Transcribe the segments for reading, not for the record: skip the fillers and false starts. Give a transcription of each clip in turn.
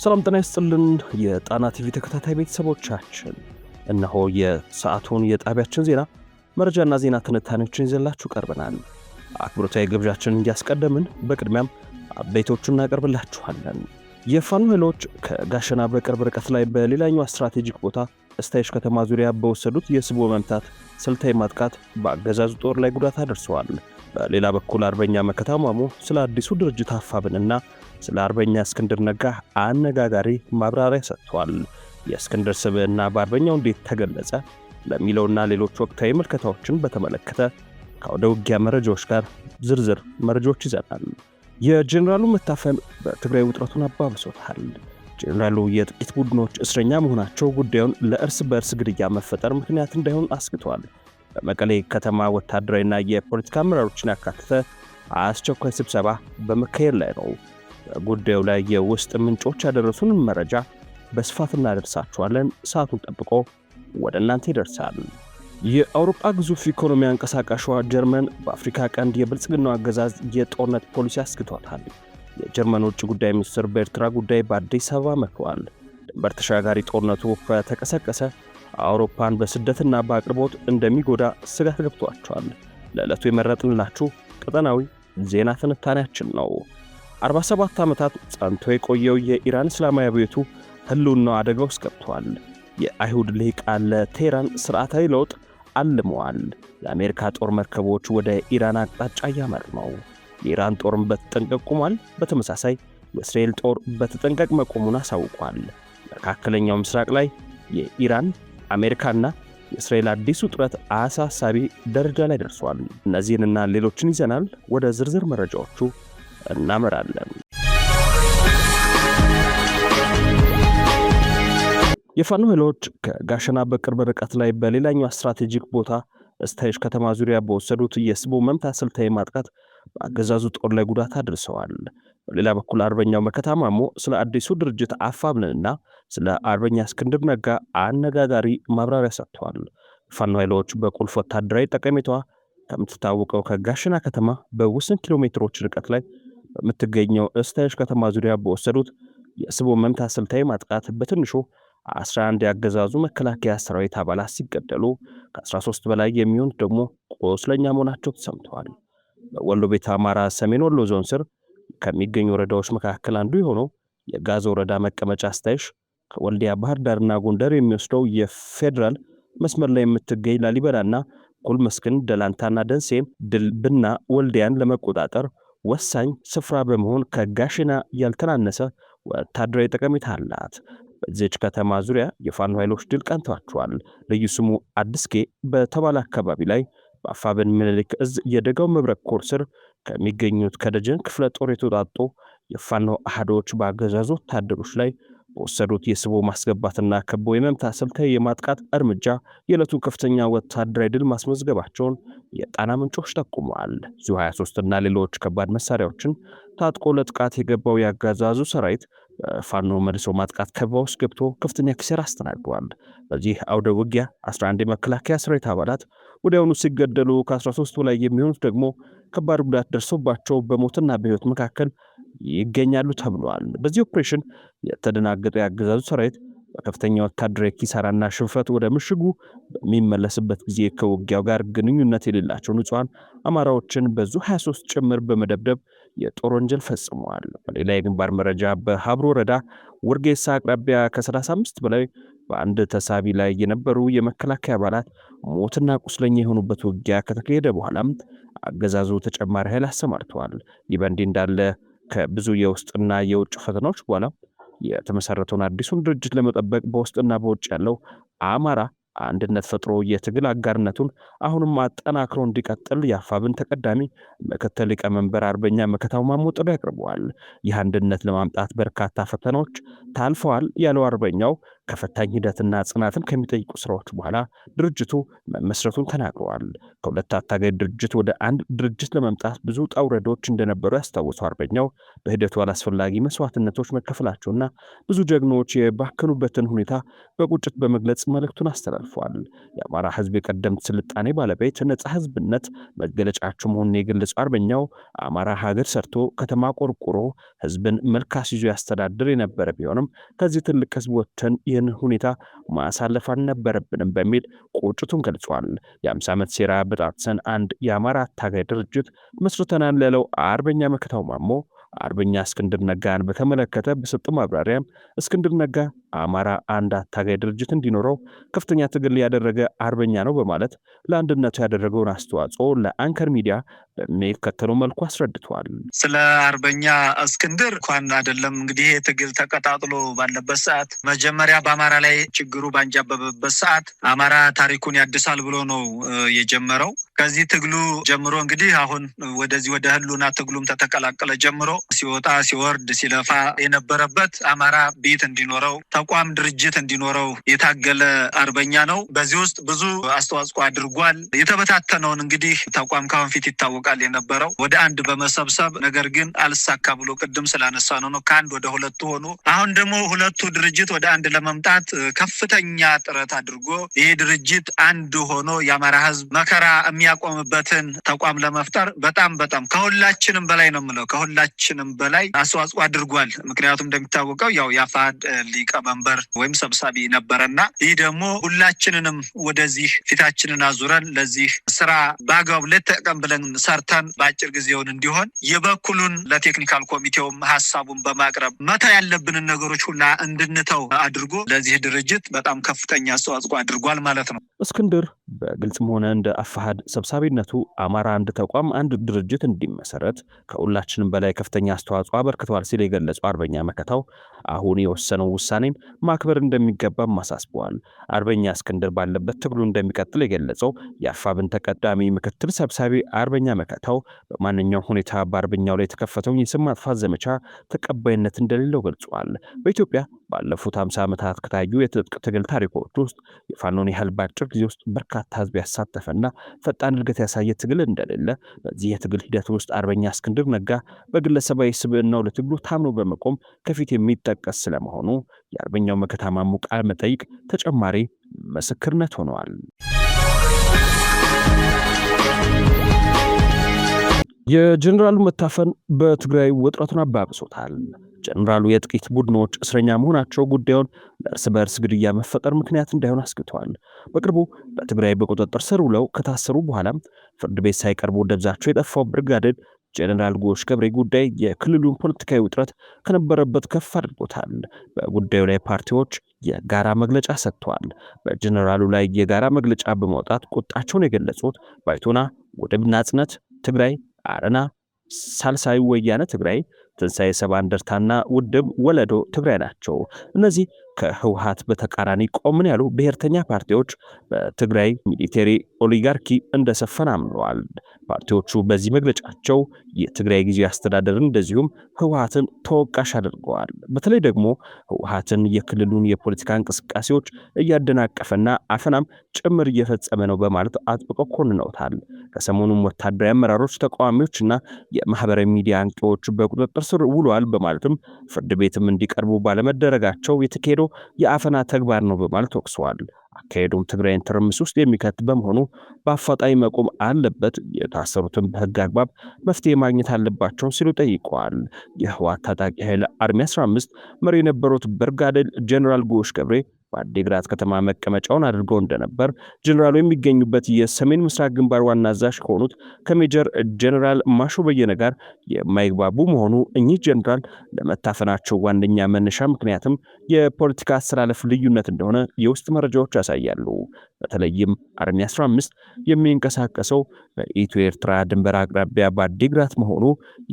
ሰላም ጤና ይስጥልን የጣና ቲቪ ተከታታይ ቤተሰቦቻችን፣ እነሆ የሰዓቱን የጣቢያችን ዜና መረጃና ዜና ትንታኔዎችን ይዘንላችሁ ቀርበናል። አክብሮታዊ ግብዣችንን እንዲያስቀደምን በቅድሚያም አበይቶቹን እናቀርብላችኋለን። የፋኖ ኃይሎች ከጋሸና በቅርብ ርቀት ላይ በሌላኛው ስትራቴጂክ ቦታ እስታይሽ ከተማ ዙሪያ በወሰዱት የስቦ መምታት ስልታዊ ማጥቃት በአገዛዙ ጦር ላይ ጉዳት አድርሰዋል። በሌላ በኩል አርበኛ መከታ ማሞ ስለ አዲሱ ድርጅት አፋብንና ስለ አርበኛ እስክንድር ነጋ አነጋጋሪ ማብራሪያ ሰጥቷል። የእስክንድር ስብዕና በአርበኛው እንዴት ተገለጸ ለሚለውና ሌሎች ወቅታዊ ምልከታዎችን በተመለከተ ከወደ ውጊያ መረጃዎች ጋር ዝርዝር መረጃዎች ይዘናል። የጄኔራሉ መታፈን በትግራይ ውጥረቱን አባብሶታል። ጄኔራሉ የጥቂት ቡድኖች እስረኛ መሆናቸው ጉዳዩን ለእርስ በእርስ ግድያ መፈጠር ምክንያት እንዳይሆን አስግቷል። በመቀሌ ከተማ ወታደራዊና የፖለቲካ አመራሮችን ያካተተ አስቸኳይ ስብሰባ በመካሄድ ላይ ነው። በጉዳዩ ላይ የውስጥ ምንጮች ያደረሱን መረጃ በስፋት እናደርሳችኋለን። ሰዓቱን ጠብቆ ወደ እናንተ ይደርሳል። የአውሮፓ ግዙፍ ኢኮኖሚ አንቀሳቃሿ ጀርመን በአፍሪካ ቀንድ የብልጽግናው አገዛዝ የጦርነት ፖሊሲ አስግቷታል። የጀርመን ውጭ ጉዳይ ሚኒስትር በኤርትራ ጉዳይ በአዲስ አበባ መክሯል። ድንበር ተሻጋሪ ጦርነቱ ከተቀሰቀሰ አውሮፓን በስደትና በአቅርቦት እንደሚጎዳ ስጋት ገብቷቸዋል። ለዕለቱ የመረጥንላችሁ ቀጠናዊ ዜና ትንታኔያችን ነው። 47 ዓመታት ጸንቶ የቆየው የኢራን እስላማዊ አብዮቱ ህልውናው አደጋ ውስጥ ገብቷል። የአይሁድ ልሂቃን ለቴህራን ስርዓታዊ ለውጥ አልመዋል። የአሜሪካ ጦር መርከቦች ወደ ኢራን አቅጣጫ እያመሩ ነው። የኢራን ጦርን በተጠንቀቅ ቆሟል። በተመሳሳይ የእስራኤል ጦር በተጠንቀቅ መቆሙን አሳውቋል። መካከለኛው ምስራቅ ላይ የኢራን አሜሪካና የእስራኤል አዲስ ውጥረት አሳሳቢ ደረጃ ላይ ደርሷል። እነዚህንና ሌሎችን ይዘናል። ወደ ዝርዝር መረጃዎቹ እናመራለን። የፋኖ ኃይሎች ከጋሸና በቅርብ ርቀት ላይ በሌላኛው ስትራቴጂክ ቦታ እስታይሽ ከተማ ዙሪያ በወሰዱት የስቦ መምታት ስልታዊ ማጥቃት በአገዛዙ ጦር ላይ ጉዳት አድርሰዋል። በሌላ በኩል አርበኛው መከታ ማሞ ስለ አዲሱ ድርጅት አፋብንና ስለ አርበኛ እስክንድር ነጋ አነጋጋሪ ማብራሪያ ሰጥተዋል። ፋኖ ኃይሎች በቁልፍ ወታደራዊ ጠቀሜታዋ ከምትታወቀው ከጋሸና ከተማ በውስን ኪሎ ሜትሮች ርቀት ላይ በምትገኘው እስታይሽ ከተማ ዙሪያ በወሰዱት የስቦ መምታት ስልታዊ ማጥቃት በትንሹ 11 ያገዛዙ መከላከያ ሰራዊት አባላት ሲገደሉ ከ13 በላይ የሚሆኑት ደግሞ ቆስለኛ መሆናቸው ተሰምተዋል። በወሎ ቤተ አማራ ሰሜን ወሎ ዞን ስር ከሚገኙ ወረዳዎች መካከል አንዱ የሆነው የጋዞ ወረዳ መቀመጫ እስታይሽ ከወልዲያ ባህር ዳርና ጎንደር የሚወስደው የፌዴራል መስመር ላይ የምትገኝ ላሊበላና ኩልመስክን ደላንታና ደንሴን ድልብና ወልዲያን ለመቆጣጠር ወሳኝ ስፍራ በመሆን ከጋሸና ያልተናነሰ ወታደራዊ ጠቀሜታ አላት። በዚህች ከተማ ዙሪያ የፋኖ ኃይሎች ድል ቀንቷቸዋል። ልዩ ስሙ አዲስጌ በተባለ አካባቢ ላይ በአፋብን ምኒልክ እዝ የደጋው መብረቅ ኮር ስር ከሚገኙት ከደጀን ክፍለ ጦር የተውጣጡ የፋኖ አሃዶች በአገዛዙ ወታደሮች ላይ በወሰዱት የስቦ ማስገባትና ከቦ የመምታት ስልታዊ የማጥቃት እርምጃ የዕለቱ ከፍተኛ ወታደራዊ ድል ማስመዝገባቸውን የጣና ምንጮች ጠቁመዋል። ዙ 23 እና ሌሎች ከባድ መሳሪያዎችን ታጥቆ ለጥቃት የገባው የአገዛዙ ሰራዊት ፋኖ መልሶ ማጥቃት ከበባ ውስጥ ገብቶ ከፍተኛ ኪሳራ አስተናግዷል። በዚህ አውደ ውጊያ 11 የመከላከያ ሰራዊት አባላት ወዲያውኑ ሲገደሉ ከ13 በላይ የሚሆኑት ደግሞ ከባድ ጉዳት ደርሶባቸው በሞትና በሕይወት መካከል ይገኛሉ ተብሏል። በዚህ ኦፕሬሽን የተደናገጠው የአገዛዙ ሰራዊት በከፍተኛ ወታደራዊ ኪሳራና ሽንፈት ወደ ምሽጉ በሚመለስበት ጊዜ ከውጊያው ጋር ግንኙነት የሌላቸው ንጹሃን አማራዎችን በዙ 23 ጭምር በመደብደብ የጦር ወንጀል ፈጽመዋል። በሌላ የግንባር መረጃ በሀብሮ ወረዳ ወርጌሳ አቅራቢያ ከ35 በላይ በአንድ ተሳቢ ላይ የነበሩ የመከላከያ አባላት ሞትና ቁስለኛ የሆኑበት ውጊያ ከተካሄደ በኋላም አገዛዙ ተጨማሪ ኃይል አሰማርተዋል። ይህ በእንዲህ እንዳለ ከብዙ የውስጥና የውጭ ፈተናዎች በኋላ የተመሰረተውን አዲሱን ድርጅት ለመጠበቅ በውስጥና በውጭ ያለው አማራ አንድነት ፈጥሮ የትግል አጋርነቱን አሁንም አጠናክሮ እንዲቀጥል የአፋብን ተቀዳሚ ምክትል ሊቀመንበር አርበኛ መከታው ማሞ ጥሪ አቅርበዋል። ይህ አንድነት ለማምጣት በርካታ ፈተናዎች ታልፈዋል ያለው አርበኛው ከፈታኝ ሂደትና ጽናትን ከሚጠይቁ ስራዎች በኋላ ድርጅቱ መመስረቱን ተናግረዋል። ከሁለት አታጋይ ድርጅት ወደ አንድ ድርጅት ለመምጣት ብዙ ውጣ ውረዶች እንደነበሩ ያስታወሰው አርበኛው በሂደቱ አላስፈላጊ መስዋዕትነቶች መከፈላቸውና ብዙ ጀግኖች የባከኑበትን ሁኔታ በቁጭት በመግለጽ መልእክቱን አስተላልፈዋል። የአማራ ህዝብ የቀደምት ስልጣኔ ባለቤት ነጻ ህዝብነት መገለጫቸው መሆኑን የገለጸው አርበኛው አማራ ሀገር ሰርቶ ከተማ ቆርቁሮ ህዝብን መልክ አስይዞ ያስተዳድር የነበረ ቢሆንም ከዚህ ትልቅ ህዝብ ወጥተን ይህን ሁኔታ ማሳለፍ አልነበረብንም በሚል ቁጭቱን ገልጿል። የ50 ዓመት ሴራ በጣጥሰን አንድ የአማራ አታጋይ ድርጅት መስርተናል ያለው አርበኛ መከታው ማሞ አርበኛ እስክንድር ነጋን በተመለከተ በሰጠው ማብራሪያ እስክንድር ነጋ አማራ አንድ አታጋይ ድርጅት እንዲኖረው ከፍተኛ ትግል ያደረገ አርበኛ ነው በማለት ለአንድነቱ ያደረገውን አስተዋጽኦ ለአንከር ሚዲያ በሚከተለው መልኩ አስረድቷል። ስለ አርበኛ እስክንድር እንኳን አይደለም እንግዲህ ትግል ተቀጣጥሎ ባለበት ሰዓት መጀመሪያ በአማራ ላይ ችግሩ ባንጃበበበት ሰዓት አማራ ታሪኩን ያድሳል ብሎ ነው የጀመረው። ከዚህ ትግሉ ጀምሮ እንግዲህ አሁን ወደዚህ ወደ ህሉና ትግሉም ተተቀላቀለ ጀምሮ ሲወጣ ሲወርድ ሲለፋ የነበረበት አማራ ቤት እንዲኖረው ተቋም ድርጅት እንዲኖረው የታገለ አርበኛ ነው። በዚህ ውስጥ ብዙ አስተዋጽኦ አድርጓል። የተበታተነውን እንግዲህ ተቋም ካሁን ፊት ይታወቃል የነበረው ወደ አንድ በመሰብሰብ ነገር ግን አልሳካ ብሎ ቅድም ስላነሳ ነው ከአንድ ወደ ሁለቱ ሆኖ አሁን ደግሞ ሁለቱ ድርጅት ወደ አንድ ለመምጣት ከፍተኛ ጥረት አድርጎ ይሄ ድርጅት አንድ ሆኖ የአማራ ህዝብ መከራ የሚያቆምበትን ተቋም ለመፍጠር በጣም ከሁላችንም በላይ ነው የምለው ከሁላችንም በላይ አስተዋጽኦ አድርጓል። ምክንያቱም እንደሚታወቀው ያው የአፋሕድ ሊቀመንበር ወይም ሰብሳቢ ነበረና ይህ ደግሞ ሁላችንንም ወደዚህ ፊታችንን አዙረን ለዚህ ስራ በአግባቡ ለተቀም ብለን ሰርተን በአጭር ጊዜውን እንዲሆን የበኩሉን ለቴክኒካል ኮሚቴውም ሀሳቡን በማቅረብ መታ ያለብንን ነገሮች ሁላ እንድንተው አድርጎ ለዚህ ድርጅት በጣም ከፍተኛ አስተዋጽኦ አድርጓል ማለት ነው። እስክንድር በግልጽም ሆነ እንደ አፋሕድ ሰብሳቢነቱ አማራ አንድ ተቋም አንድ ድርጅት እንዲመሰረት ከሁላችንም በላይ ከፍተኛ አስተዋጽኦ አበርክቷል ሲል የገለጸው አርበኛ መከታው አሁን የወሰነው ውሳኔን ማክበር እንደሚገባም አሳስበዋል። አርበኛ እስክንድር ባለበት ትግሉ እንደሚቀጥል የገለጸው የአፋብን ተቀዳሚ ምክትል ሰብሳቢ አርበኛ መከታው በማንኛውም ሁኔታ በአርበኛው ላይ የተከፈተውን የስም ማጥፋት ዘመቻ ተቀባይነት እንደሌለው ገልጿል። በኢትዮጵያ ባለፉት 50 ዓመታት ከታዩ የትጥቅ ትግል ታሪኮች ውስጥ የፋኖን ያህል በአጭር ጊዜ ውስጥ በርካታ ህዝብ ያሳተፈና ፈጣን እድገት ያሳየ ትግል እንደሌለ በዚህ የትግል ሂደት ውስጥ አርበኛ እስክንድር ነጋ በግለሰባዊ ስብዕናው ለትግሉ ታምኖ በመቆም ከፊት የሚጠቀስ ስለመሆኑ የአርበኛው መከታ ማሞ ቃለ መጠይቅ ተጨማሪ ምስክርነት ሆነዋል። የጀነራሉ መታፈን በትግራይ ውጥረቱን አባብሶታል። ጀነራሉ የጥቂት ቡድኖች እስረኛ መሆናቸው ጉዳዩን ለእርስ በእርስ ግድያ መፈጠር ምክንያት እንዳይሆን አስግተዋል። በቅርቡ በትግራይ በቁጥጥር ስር ውለው ከታሰሩ በኋላም ፍርድ ቤት ሳይቀርቡ ደብዛቸው የጠፋው ብርጋዴር ጀነራል ጎሽ ገብሬ ጉዳይ የክልሉን ፖለቲካዊ ውጥረት ከነበረበት ከፍ አድርጎታል። በጉዳዩ ላይ ፓርቲዎች የጋራ መግለጫ ሰጥተዋል። በጀነራሉ ላይ የጋራ መግለጫ በማውጣት ቁጣቸውን የገለጹት ባይቶና፣ ውድብ ናጽነት ትግራይ፣ አረና፣ ሳልሳይ ወያነ ትግራይ፣ ትንሳኤ ሰባ እንደርታና ውድብ ወለዶ ትግራይ ናቸው። እነዚህ ከህወሓት በተቃራኒ ቆምን ያሉ ብሔርተኛ ፓርቲዎች በትግራይ ሚሊቴሪ ኦሊጋርኪ እንደሰፈነ አምነዋል። ፓርቲዎቹ በዚህ መግለጫቸው የትግራይ ጊዜያዊ አስተዳደርን እንደዚሁም ህወሓትን ተወቃሽ አድርገዋል። በተለይ ደግሞ ህወሓትን የክልሉን የፖለቲካ እንቅስቃሴዎች እያደናቀፈና አፈናም ጭምር እየፈጸመ ነው በማለት አጥብቀው ኮንነውታል። ከሰሞኑም ወታደራዊ አመራሮች፣ ተቃዋሚዎችና የማህበራዊ ሚዲያ አንቂዎች በቁጥጥር ስር ውለዋል በማለትም ፍርድ ቤትም እንዲቀርቡ ባለመደረጋቸው የተካሄደው የአፈና ተግባር ነው በማለት ወቅሰዋል። አካሄዱም ትግራይን ትርምስ ውስጥ የሚከት በመሆኑ በአፋጣኝ መቆም አለበት፣ የታሰሩትን በህግ አግባብ መፍትሄ ማግኘት አለባቸው ሲሉ ጠይቀዋል። የህወሓት ታጣቂ ኃይል አርሚ 15 መሪ የነበሩት ብርጋዴር ጀነራል ጎሽ ገብሬ በአዲግራት ከተማ መቀመጫውን አድርገው እንደነበር ጀነራሉ የሚገኙበት የሰሜን ምስራቅ ግንባር ዋና አዛዥ ከሆኑት ከሜጀር ጀነራል ማሾ በየነ ጋር የማይግባቡ መሆኑ እኚህ ጀነራል ለመታፈናቸው ዋነኛ መነሻ ምክንያትም የፖለቲካ አስተላለፍ ልዩነት እንደሆነ የውስጥ መረጃዎች ያሳያሉ። በተለይም አርሚ 15 የሚንቀሳቀሰው በኢትዮ ኤርትራ ድንበር አቅራቢያ በአዲግራት መሆኑ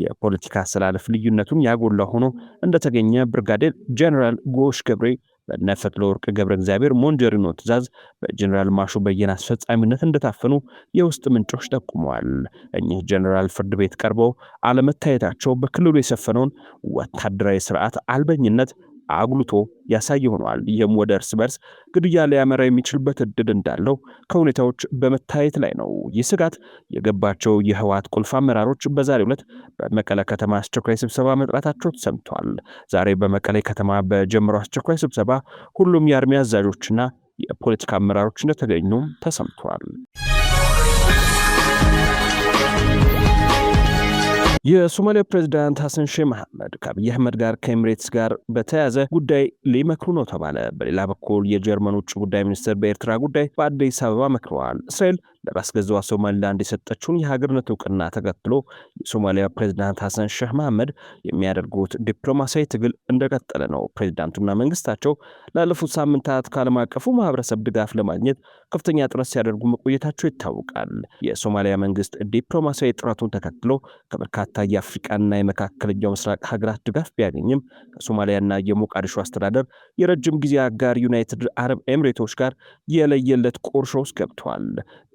የፖለቲካ አስተላለፍ ልዩነቱን ያጎላ ሆኖ እንደተገኘ ብርጋዴር ጀነራል ጎሽ ገብሬ በነፈትለ ወርቅ ገብረ እግዚአብሔር ሞንጀሪኖ ትእዛዝ በጀነራል ማሾ በየነ አስፈጻሚነት እንደታፈኑ የውስጥ ምንጮች ጠቁመዋል። እኚህ ጀነራል ፍርድ ቤት ቀርበው አለመታየታቸው በክልሉ የሰፈነውን ወታደራዊ ስርዓት አልበኝነት አጉልቶ ያሳይ ሆኗል። ይህም ወደ እርስ በርስ ግድያ ሊያመራ የሚችልበት እድል እንዳለው ከሁኔታዎች በመታየት ላይ ነው። ይህ ስጋት የገባቸው የህወሓት ቁልፍ አመራሮች በዛሬው ዕለት በመቀለ ከተማ አስቸኳይ ስብሰባ መጥራታቸው ተሰምቷል። ዛሬ በመቀለ ከተማ በጀመረው አስቸኳይ ስብሰባ ሁሉም የአርሚ አዛዦችና የፖለቲካ አመራሮች እንደተገኙ ተሰምቷል። የሶማሊያ ፕሬዝዳንት ሐሰን ሼህ መሐመድ ከአብይ አህመድ ጋር ከኤምሬትስ ጋር በተያያዘ ጉዳይ ሊመክሩ ነው ተባለ። በሌላ በኩል የጀርመን ውጭ ጉዳይ ሚኒስትር በኤርትራ ጉዳይ በአዲስ አበባ መክረዋል። እስራኤል ለራስ ገዛዋ ሶማሊላንድ የሰጠችውን የሀገርነት እውቅና ተከትሎ የሶማሊያ ፕሬዝዳንት ሐሰን ሼህ መሐመድ የሚያደርጉት ዲፕሎማሲያዊ ትግል እንደቀጠለ ነው። ፕሬዝዳንቱና መንግስታቸው ላለፉት ሳምንታት ከዓለም አቀፉ ማህበረሰብ ድጋፍ ለማግኘት ከፍተኛ ጥረት ሲያደርጉ መቆየታቸው ይታወቃል። የሶማሊያ መንግስት ዲፕሎማሲያዊ ጥረቱን ተከትሎ ከበርካታ የአፍሪቃና የመካከለኛው ምስራቅ ሀገራት ድጋፍ ቢያገኝም ከሶማሊያና የሞቃዲሾ አስተዳደር የረጅም ጊዜ አጋር ዩናይትድ አረብ ኤምሬቶች ጋር የለየለት ቁርሾ ውስጥ ገብተዋል።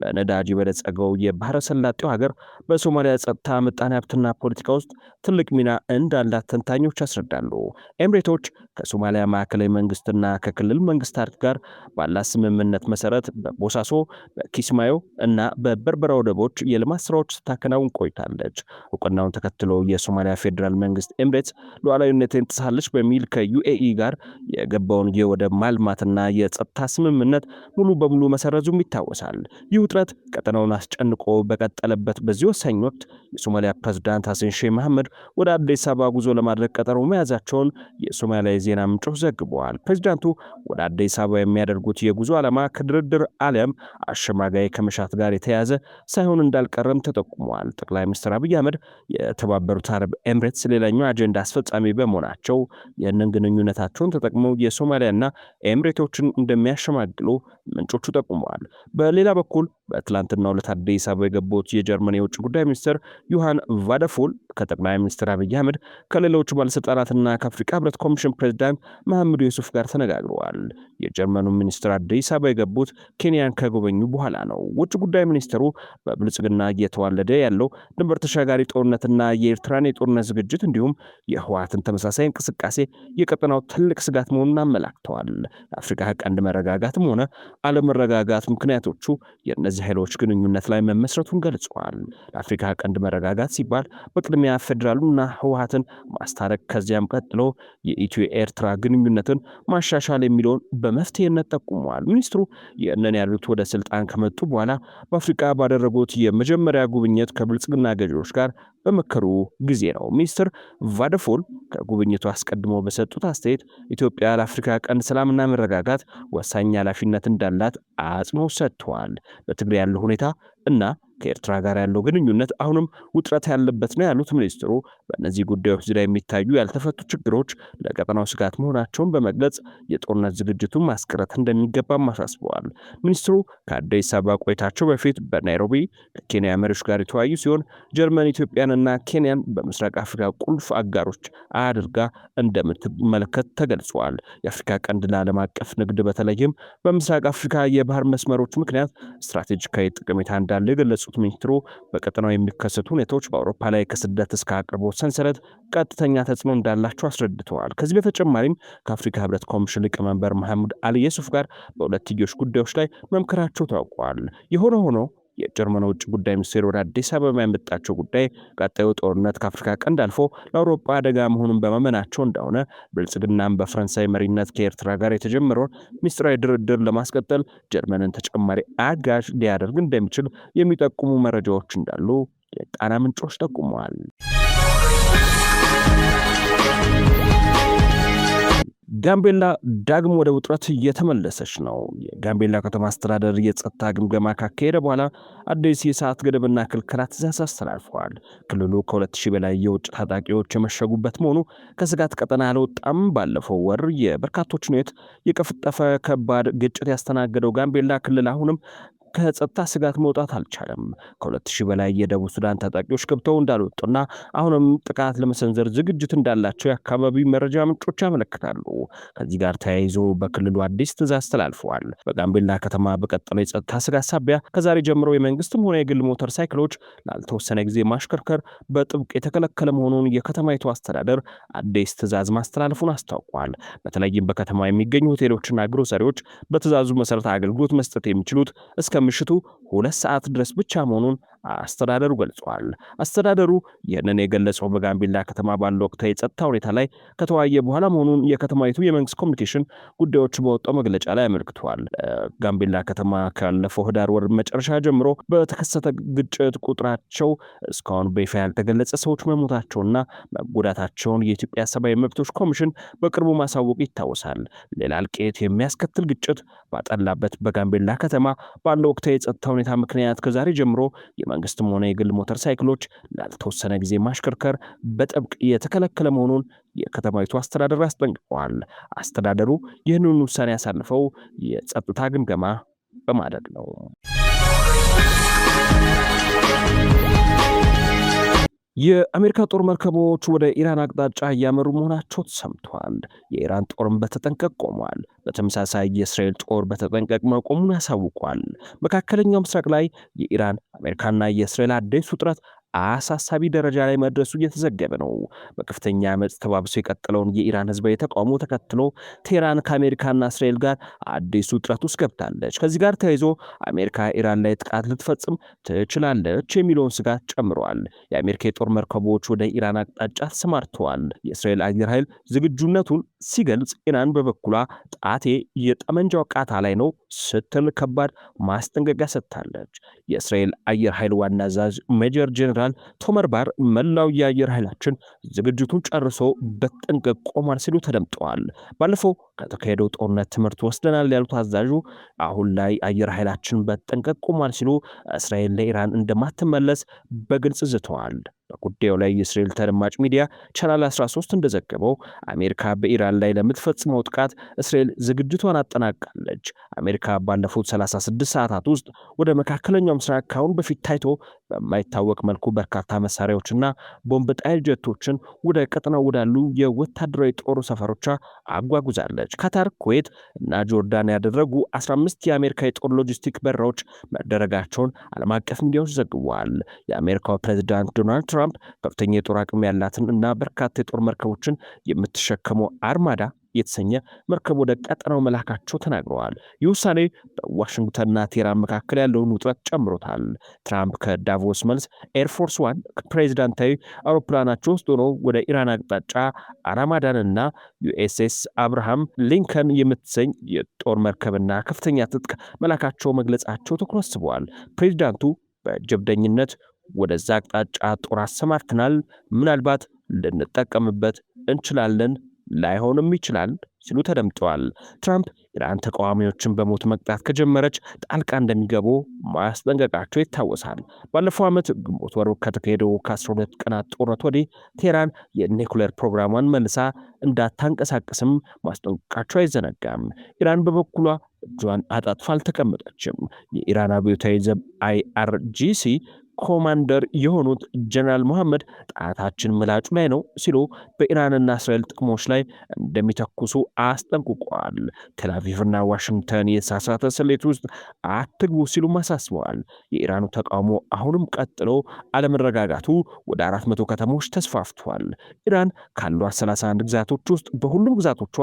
በነዳጅ የበለጸገው የባህረ ሰላጤው ሀገር በሶማሊያ ጸጥታ፣ ምጣኔ ሀብትና ፖለቲካ ውስጥ ትልቅ ሚና እንዳላት ተንታኞች ያስረዳሉ። ኤምሬቶች ከሶማሊያ ማዕከላዊ መንግስትና ከክልል መንግስታት ጋር ባላት ስምምነት መሰረት በቦሳሶ፣ በኪስማዮ እና በበርበራ ወደቦች የልማት ስራዎች ስታከናውን ቆይታለች። እውቅናውን ተከትሎ የሶማሊያ ፌዴራል መንግስት ኤምሬትስ ሉዓላዊነትን ጥሳለች በሚል ከዩኤኢ ጋር የገባውን የወደብ ማልማትና የጸጥታ ስምምነት ሙሉ በሙሉ መሰረዙም ይታወሳል። ይህ ውጥረት ቀጠናውን አስጨንቆ በቀጠለበት በዚህ ወሳኝ ወቅት የሶማሊያ ፕሬዝዳንት ሐሰን ሼህ መሐመድ ወደ አዲስ አበባ ጉዞ ለማድረግ ቀጠሮ መያዛቸውን የሶማሊያ የዜና ምንጮች ዘግበዋል። ፕሬዝዳንቱ ወደ አዲስ አበባ የሚያደርጉት የጉዞ ዓላማ ከድርድር አሊያም አሸማጋይ ከመሻት ጋር የተያያዘ ሳይሆን እንዳልቀረም ተጠቁሟል። ጠቅላይ ሚኒስትር አብይ አህመድ የተባበሩት አረብ ኤምሬትስ ሌላኛው አጀንዳ አስፈጻሚ በመሆናቸው ይህንን ግንኙነታቸውን ተጠቅመው የሶማሊያና ኤምሬቶችን እንደሚያሸማግሉ ምንጮቹ ጠቁመዋል። በሌላ በኩል በትላንትናው ዕለት አዲስ አበባ የገቡት የጀርመን የውጭ ጉዳይ ሚኒስትር ዮሐን ቫደፉል ከጠቅላይ ሚኒስትር አብይ አህመድ ከሌሎች ባለስልጣናትና ከአፍሪካ ህብረት ኮሚሽን ፕሬዝዳንት መሐመድ ዩሱፍ ጋር ተነጋግረዋል። የጀርመኑ ሚኒስትር አዲስ አበባ የገቡት ኬንያን ከጎበኙ በኋላ ነው። ውጭ ጉዳይ ሚኒስትሩ በብልጽግና እየተዋለደ ያለው ድንበር ተሻጋሪ ጦርነትና የኤርትራን የጦርነት ዝግጅት እንዲሁም የህወሓትን ተመሳሳይ እንቅስቃሴ የቀጠናው ትልቅ ስጋት መሆኑን አመላክተዋል። የአፍሪካ ቀንድ መረጋጋትም ሆነ አለመረጋጋት ምክንያቶቹ የእነዚህ ኃይሎች ግንኙነት ላይ መመስረቱን ገልጸዋል። ለአፍሪካ ቀንድ መረጋጋት ሲባል በቅድሚያ ፌዴራሉና ህወሓትን ማስታረቅ ከዚያም ቀጥሎ የኢትዮ ኤርትራ ግንኙነትን ማሻሻል የሚለውን በመፍትሄነት ጠቁመዋል። ሚኒስትሩ ይህንን ያሉት ወደ ስልጣን ከመጡ በኋላ በአፍሪካ ባደረጉት የመጀመሪያ ጉብኝት ከብልጽግና ገዢዎች ጋር በመከሩ ጊዜ ነው። ሚኒስትር ቫደፎል ከጉብኝቱ አስቀድሞ በሰጡት አስተያየት ኢትዮጵያ ለአፍሪካ ቀንድ ሰላምና መረጋጋት ወሳኝ ኃላፊነት እንዳላት አጽንኦት ሰጥተዋል። በትግራይ ያለው ሁኔታ እና ከኤርትራ ጋር ያለው ግንኙነት አሁንም ውጥረት ያለበት ነው ያሉት ሚኒስትሩ በእነዚህ ጉዳዮች ዙሪያ የሚታዩ ያልተፈቱ ችግሮች ለቀጠናው ስጋት መሆናቸውን በመግለጽ የጦርነት ዝግጅቱን ማስቀረት እንደሚገባም አሳስበዋል። ሚኒስትሩ ከአዲስ አበባ ቆይታቸው በፊት በናይሮቢ ከኬንያ መሪዎች ጋር የተወያዩ ሲሆን ጀርመን ኢትዮጵያንና ኬንያን በምስራቅ አፍሪካ ቁልፍ አጋሮች አድርጋ እንደምትመለከት ተገልጿል። የአፍሪካ ቀንድ ለዓለም አቀፍ ንግድ በተለይም በምስራቅ አፍሪካ የባህር መስመሮች ምክንያት ስትራቴጂካዊ ጠቀሜታ እንዳለ የገለጹት ሚኒስትሩ በቀጠናው የሚከሰቱ ሁኔታዎች በአውሮፓ ላይ ከስደት እስከ አቅርቦት ሰንሰለት ቀጥተኛ ተጽዕኖ እንዳላቸው አስረድተዋል። ከዚህ በተጨማሪም ከአፍሪካ ህብረት ኮሚሽን ሊቀመንበር መሐሙድ አሊ ዩሱፍ ጋር በሁለትዮሽ ጉዳዮች ላይ መምከራቸው ታውቋል። የሆነ ሆኖ የጀርመን ውጭ ጉዳይ ሚኒስቴር ወደ አዲስ አበባ ያመጣቸው ጉዳይ ቀጣዩ ጦርነት ከአፍሪካ ቀንድ አልፎ ለአውሮፓ አደጋ መሆኑን በማመናቸው እንደሆነ ብልጽግናም በፈረንሳይ መሪነት ከኤርትራ ጋር የተጀመረውን ሚስጥራዊ ድርድር ለማስቀጠል ጀርመንን ተጨማሪ አጋዥ ሊያደርግ እንደሚችል የሚጠቁሙ መረጃዎች እንዳሉ የጣና ምንጮች ጠቁመዋል። ጋምቤላ ዳግም ወደ ውጥረት እየተመለሰች ነው። የጋምቤላ ከተማ አስተዳደር የጸጥታ ግምገማ ካካሄደ በኋላ አዲስ የሰዓት ገደብና ክልከላ ትዕዛዝ አስተላልፈዋል። ክልሉ ከ2000 በላይ የውጭ ታጣቂዎች የመሸጉበት መሆኑ ከስጋት ቀጠና አልወጣም። ባለፈው ወር የበርካቶችን ሕይወት የቀፈጠፈ ከባድ ግጭት ያስተናገደው ጋምቤላ ክልል አሁንም ከጸጥታ ስጋት መውጣት አልቻለም። ከ2000 በላይ የደቡብ ሱዳን ታጣቂዎች ገብተው እንዳልወጡና አሁንም ጥቃት ለመሰንዘር ዝግጅት እንዳላቸው የአካባቢው መረጃ ምንጮች ያመለክታሉ። ከዚህ ጋር ተያይዞ በክልሉ አዲስ ትዕዛዝ ተላልፈዋል። በጋምቤላ ከተማ በቀጠለው የጸጥታ ስጋት ሳቢያ ከዛሬ ጀምሮ የመንግስትም ሆነ የግል ሞተር ሳይክሎች ላልተወሰነ ጊዜ ማሽከርከር በጥብቅ የተከለከለ መሆኑን የከተማይቱ አስተዳደር አዲስ ትዕዛዝ ማስተላለፉን አስታውቋል። በተለይም በከተማ የሚገኙ ሆቴሎችና ግሮሰሪዎች በትዕዛዙ መሰረት አገልግሎት መስጠት የሚችሉት እስከ ምሽቱ 2 ሰዓት ድረስ ብቻ መሆኑን አስተዳደሩ ገልጿል። አስተዳደሩ ይህንን የገለጸው በጋምቤላ ከተማ ባለው ወቅታዊ የጸጥታ ሁኔታ ላይ ከተወያየ በኋላ መሆኑን የከተማይቱ የመንግስት ኮሚኒኬሽን ጉዳዮች በወጣው መግለጫ ላይ አመልክቷል። ጋምቤላ ከተማ ካለፈው ህዳር ወር መጨረሻ ጀምሮ በተከሰተ ግጭት ቁጥራቸው እስካሁን በይፋ ያልተገለጸ ሰዎች መሞታቸውና መጎዳታቸውን የኢትዮጵያ ሰብአዊ መብቶች ኮሚሽን በቅርቡ ማሳወቁ ይታወሳል። ሌላ እልቂት የሚያስከትል ግጭት ባጠላበት በጋምቤላ ከተማ ባለው ወቅታዊ የጸጥታ ሁኔታ ምክንያት ከዛሬ ጀምሮ መንግስትም ሆነ የግል ሞተር ሳይክሎች ላልተወሰነ ጊዜ ማሽከርከር በጥብቅ የተከለከለ መሆኑን የከተማይቱ አስተዳደር አስጠንቅቀዋል። አስተዳደሩ ይህንን ውሳኔ ያሳለፈው የጸጥታ ግምገማ በማድረግ ነው። የአሜሪካ ጦር መርከቦች ወደ ኢራን አቅጣጫ እያመሩ መሆናቸው ተሰምቷል። የኢራን ጦርም በተጠንቀቅ ቆሟል። በተመሳሳይ የእስራኤል ጦር በተጠንቀቅ መቆሙን ያሳውቋል። መካከለኛው ምስራቅ ላይ የኢራን አሜሪካና የእስራኤል አዲስ ውጥረት አሳሳቢ ደረጃ ላይ መድረሱ እየተዘገበ ነው። በከፍተኛ አመፅ ተባብሶ የቀጠለውን የኢራን ህዝባዊ ተቃውሞ ተከትሎ ቴህራን ከአሜሪካና እስራኤል ጋር አዲስ ውጥረት ውስጥ ገብታለች። ከዚህ ጋር ተያይዞ አሜሪካ ኢራን ላይ ጥቃት ልትፈጽም ትችላለች የሚለውን ስጋት ጨምሯል። የአሜሪካ የጦር መርከቦች ወደ ኢራን አቅጣጫ ተሰማርተዋል። የእስራኤል አየር ኃይል ዝግጁነቱን ሲገልጽ፣ ኢራን በበኩሏ ጣቴ የጠመንጃው ቃታ ላይ ነው ስትል ከባድ ማስጠንቀቂያ ሰጥታለች። የእስራኤል አየር ኃይል ዋና አዛዥ ሜጀር ጄኔራል ቶመር ባር መላው የአየር ኃይላችን ዝግጅቱን ጨርሶ በጠንቀቅ ቆሟል ሲሉ ተደምጠዋል። ባለፈው ከተካሄደው ጦርነት ትምህርት ወስደናል ያሉት አዛዡ አሁን ላይ አየር ኃይላችን በጠንቀቅ ቆሟል ሲሉ እስራኤል ለኢራን እንደማትመለስ በግልጽ ዝተዋል። በጉዳዩ ላይ የእስራኤል ተደማጭ ሚዲያ ቻናል 13 እንደዘገበው አሜሪካ በኢራን ላይ ለምትፈጽመው ጥቃት እስራኤል ዝግጅቷን አጠናቃለች። አሜሪካ ባለፉት 36 ሰዓታት ውስጥ ወደ መካከለኛው ምስራቅ ካሁን በፊት ታይቶ በማይታወቅ መልኩ በርካታ መሳሪያዎችና ቦምብ ጣይ ጀቶችን ወደ ቀጠናው ወዳሉ የወታደራዊ ጦር ሰፈሮቿ አጓጉዛለች። ካታር፣ ኩዌት እና ጆርዳን ያደረጉ 15 የአሜሪካ የጦር ሎጂስቲክ በረራዎች መደረጋቸውን ዓለም አቀፍ ሚዲያዎች ዘግበዋል። የአሜሪካው ፕሬዝዳንት ዶናልድ ትራምፕ ከፍተኛ የጦር አቅም ያላትን እና በርካታ የጦር መርከቦችን የምትሸከመው አርማዳ የተሰኘ መርከብ ወደ ቀጠናው መላካቸው ተናግረዋል። ይህ ውሳኔ በዋሽንግተንና ቴህራን መካከል ያለውን ውጥረት ጨምሮታል። ትራምፕ ከዳቮስ መልስ ኤርፎርስ ዋን ፕሬዚዳንታዊ አውሮፕላናቸው ውስጥ ሆነው ወደ ኢራን አቅጣጫ አራማዳንና ዩኤስኤስ አብርሃም ሊንከን የምትሰኝ የጦር መርከብና ከፍተኛ ትጥቅ መላካቸው መግለጻቸው ትኩረት ስበዋል። ፕሬዚዳንቱ በጀብደኝነት ወደዛ አቅጣጫ ጦር አሰማርተናል፣ ምናልባት ልንጠቀምበት እንችላለን፣ ላይሆንም ይችላል ሲሉ ተደምጠዋል። ትራምፕ ኢራን ተቃዋሚዎችን በሞት መቅጣት ከጀመረች ጣልቃ እንደሚገቡ ማስጠንቀቃቸው ይታወሳል። ባለፈው ዓመት ግንቦት ወር ከተካሄደው ከ12 ቀናት ጦርነት ወዲህ ቴህራን የኒኩሌር ፕሮግራሟን መልሳ እንዳታንቀሳቀስም ማስጠንቀቃቸው አይዘነጋም። ኢራን በበኩሏ እጇን አጣጥፋ አልተቀመጠችም። የኢራን አብዮታዊ ዘብ IRGC ኮማንደር የሆኑት ጀነራል መሐመድ ጣታችን ምላጩ ላይ ነው ሲሉ በኢራንና እስራኤል ጥቅሞች ላይ እንደሚተኩሱ አስጠንቅቀዋል። ቴልአቪቭና ዋሽንግተን የተሳሳተ ስሌት ውስጥ አትግቡ ሲሉ አሳስበዋል። የኢራኑ ተቃውሞ አሁንም ቀጥሎ አለመረጋጋቱ ወደ 400 ከተሞች ተስፋፍቷል። ኢራን ካሏት 31 ግዛቶች ውስጥ በሁሉም ግዛቶቿ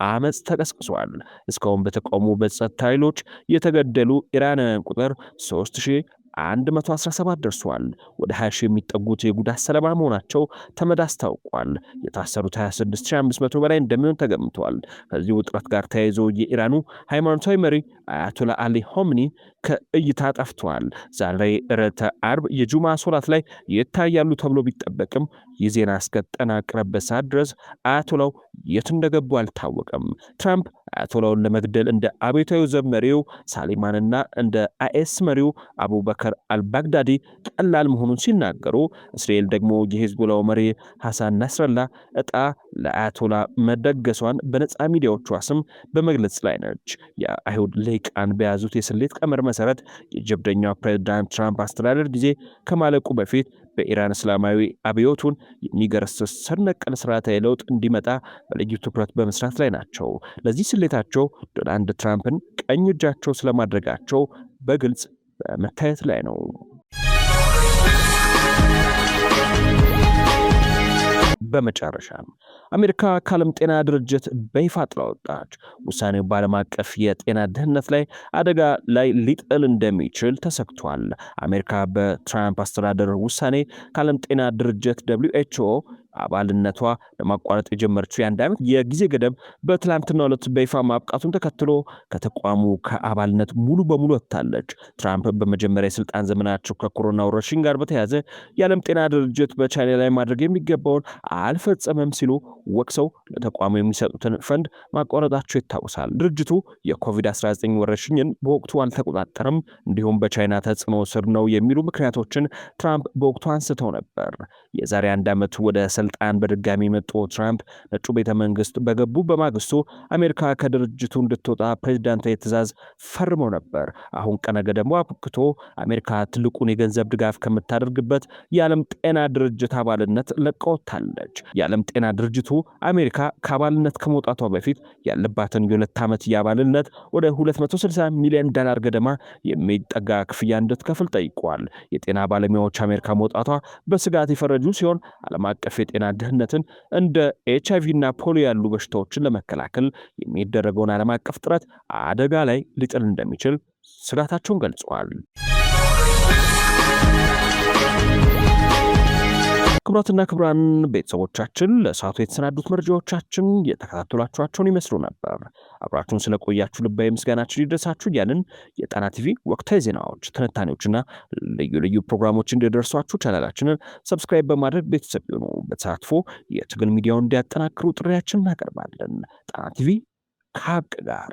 አመፅ ተቀስቅሷል። እስካሁን በተቃውሞ በጸጥታ ኃይሎች የተገደሉ ኢራናውያን ቁጥር 3117 ደርሷል። ወደ 20 ሺህ የሚጠጉት የጉዳት ሰለባ መሆናቸው ተመድ አስታውቋል። የታሰሩት 26500 በላይ እንደሚሆን ተገምቷል። ከዚህ ውጥረት ጋር ተያይዞ የኢራኑ ሃይማኖታዊ መሪ አያቶላ አሊ ሆምኒ ከእይታ ጠፍተዋል። ዛሬ ዕለተ አርብ የጁማ ሶላት ላይ ይታያሉ ተብሎ ቢጠበቅም ይህ ዜና እስከተጠናቀረበት ሰዓት ድረስ አያቶላው የት እንደገቡ አልታወቀም። ትራምፕ አያቶላውን ለመግደል እንደ አብዮታዊ ዘብ መሪው ሳሊማንና እንደ አይኤስ መሪው አቡበከር አልባግዳዲ ቀላል መሆኑን ሲናገሩ፣ እስራኤል ደግሞ የሂዝቦላው መሪ ሐሰን ናስረላ እጣ ለአያቶላ መደገሷን በነፃ ሚዲያዎቿ ስም በመግለጽ ላይ ነች። የአይሁድ ልሂቃን በያዙት የስሌት ቀመር መሰረት የጀብደኛው ፕሬዝዳንት ትራምፕ አስተዳደር ጊዜ ከማለቁ በፊት በኢራን እስላማዊ አብዮቱን የሚገረስስ ስር ነቀል ስርዓታዊ ለውጥ እንዲመጣ በልዩ ትኩረት በመስራት ላይ ናቸው። ለዚህ ስሌታቸው ዶናልድ ትራምፕን ቀኝ እጃቸው ስለማድረጋቸው በግልጽ በመታየት ላይ ነው። በመጨረሻ አሜሪካ ከዓለም ጤና ድርጅት በይፋ ጥላ ወጣች። ውሳኔው በዓለም አቀፍ የጤና ደህንነት ላይ አደጋ ላይ ሊጥል እንደሚችል ተሰግቷል። አሜሪካ በትራምፕ አስተዳደር ውሳኔ ከዓለም ጤና ድርጅት WHO አባልነቷ ለማቋረጥ የጀመረችው የአንድ ዓመት የጊዜ ገደብ በትላንትናው ዕለት በይፋ ማብቃቱን ተከትሎ ከተቋሙ ከአባልነት ሙሉ በሙሉ ወጥታለች። ትራምፕ በመጀመሪያ የስልጣን ዘመናቸው ከኮሮና ወረርሽኝ ጋር በተያያዘ የዓለም ጤና ድርጅት በቻይና ላይ ማድረግ የሚገባውን አልፈጸመም ሲሉ ወቅሰው ለተቋሙ የሚሰጡትን ፈንድ ማቋረጣቸው ይታወሳል። ድርጅቱ የኮቪድ-19 ወረርሽኝን በወቅቱ አልተቆጣጠረም፣ እንዲሁም በቻይና ተጽዕኖ ስር ነው የሚሉ ምክንያቶችን ትራምፕ በወቅቱ አንስተው ነበር። የዛሬ አንድ ዓመት ወደ ስልጣን በድጋሚ መጡ ትራምፕ ነጩ ቤተ መንግስት በገቡ በማግስቱ አሜሪካ ከድርጅቱ እንድትወጣ ፕሬዝዳንታዊ ትዕዛዝ ፈርመው ነበር። አሁን ቀነ ገደቡ አብቅቶ አሜሪካ ትልቁን የገንዘብ ድጋፍ ከምታደርግበት የዓለም ጤና ድርጅት አባልነት ለቀውታለች። የዓለም ጤና ድርጅቱ አሜሪካ ከአባልነት ከመውጣቷ በፊት ያለባትን የ2 ዓመት የአባልነት ወደ $260 ሚሊዮን ገደማ የሚጠጋ ክፍያ እንድትከፍል ጠይቋል። የጤና ባለሙያዎች አሜሪካ መውጣቷ በስጋት የፈረጁ ሲሆን ዓለም አቀፍ የጤና ደህንነትን እንደ HIV እና ፖሊዮ ያሉ በሽታዎችን ለመከላከል የሚደረገውን ዓለም አቀፍ ጥረት አደጋ ላይ ሊጥል እንደሚችል ስጋታቸውን ገልጸዋል። ክቡራትና ክቡራን ቤተሰቦቻችን ለሰዓቱ የተሰናዱት መረጃዎቻችን የተከታተሏችኋቸውን ይመስሉ ነበር። አብራችሁን ስለቆያችሁ ልባዊ ምስጋናችን ይድረሳችሁ እያልን የጣና ቲቪ ወቅታዊ ዜናዎች፣ ትንታኔዎችና ልዩ ልዩ ፕሮግራሞች እንዲደርሷችሁ ቻናላችንን ሰብስክራይብ በማድረግ ቤተሰብ ይሁኑ። በተሳትፎ የትግል ሚዲያውን እንዲያጠናክሩ ጥሪያችን እናቀርባለን። ጣና ቲቪ ከሀቅ ጋር